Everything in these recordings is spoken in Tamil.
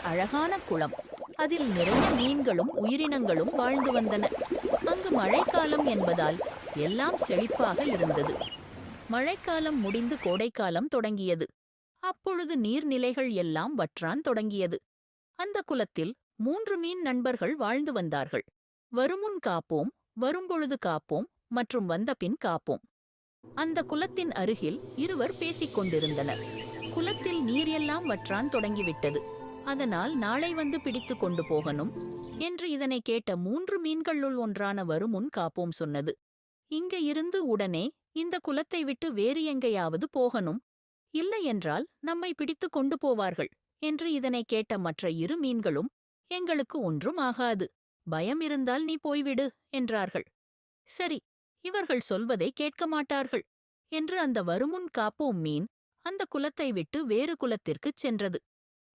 அழகான குளம். அதில் நிறைய மீன்களும் உயிரினங்களும் வாழ்ந்து வந்தன. அங்கு மழைக்காலம் என்பதால் எல்லாம் செழிப்பாக இருந்தது. மழைக்காலம் முடிந்து கோடைக்காலம் தொடங்கியது. அப்பொழுது நீர்நிலைகள் எல்லாம் வற்றான் தொடங்கியது. அந்த குலத்தில் 3 மீன் நண்பர்கள் வாழ்ந்து வந்தார்கள். வருமுன் காப்போம், வரும்பொழுது காப்போம் மற்றும் வந்தபின் காப்போம். அந்த குலத்தின் அருகில் இருவர் பேசிக் கொண்டிருந்தனர். குலத்தில் நீர் எல்லாம் வற்றான் தொடங்கிவிட்டது. அதனால் நாளை வந்து பிடித்து கொண்டு போகணும் என்று இதனை கேட்ட 3 மீன்களுள் ஒன்றான வருமுன் காப்போம் சொன்னது. இங்க இருந்து உடனே இந்த குலத்தை விட்டு வேறு எங்கேயாவது போகணும், இல்லையென்றால் நம்மை பிடித்து கொண்டு போவார்கள் என்று இதனை கேட்ட மற்ற 2 மீன்களும், எங்களுக்கு ஒன்றும் ஆகாது, பயம் இருந்தால் நீ போய்விடு என்றார்கள். சரி, இவர்கள் சொல்வதை கேட்க மாட்டார்கள் என்று அந்த வருமுன் காப்போம் மீன் அந்த குலத்தை விட்டு வேறு குலத்திற்குச் சென்றது.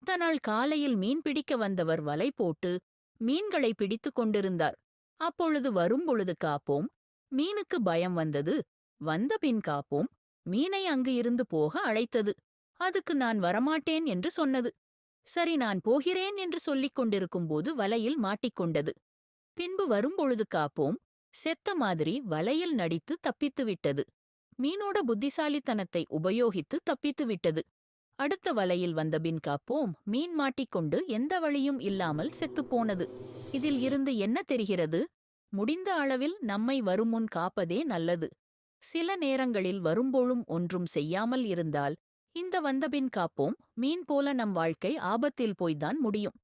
தனால் காலையில் மீன் பிடிக்க வந்தவர் வலை போட்டு மீன்களை பிடித்து கொண்டிருந்தார். அப்பொழுது வரும்பொழுது காப்போம் மீனுக்கு பயம் வந்தது. வந்தபின் காப்போம் மீனை அங்கு இருந்து போக அழைத்தது. அதுக்கு நான் வரமாட்டேன் என்று சொன்னது. சரி, நான் போகிறேன் என்று சொல்லிக் கொண்டிருக்கும்போது வலையில் மாட்டிக்கொண்டது. பின்பு வரும்பொழுது காப்போம் செத்த மாதிரி வலையில் நடித்து தப்பித்து விட்டது. மீனோட புத்திசாலித்தனத்தை உபயோகித்து தப்பித்து விட்டது. அடுத்த வலையில் வந்தபின் காப்போம் மீன் மாட்டிக்கொண்டு எந்த வழியும் இல்லாமல் செத்துப்போனது. இதில் இருந்து என்ன தெரிகிறது? முடிந்த அளவில் நம்மை வருமுன் காப்பதே நல்லது. சில நேரங்களில் வரும்போழும் ஒன்றும் செய்யாமல் இருந்தால் இந்த வந்தபின் காப்போம் மீன் போல நம் வாழ்க்கை ஆபத்தில் போய்தான் முடியும்.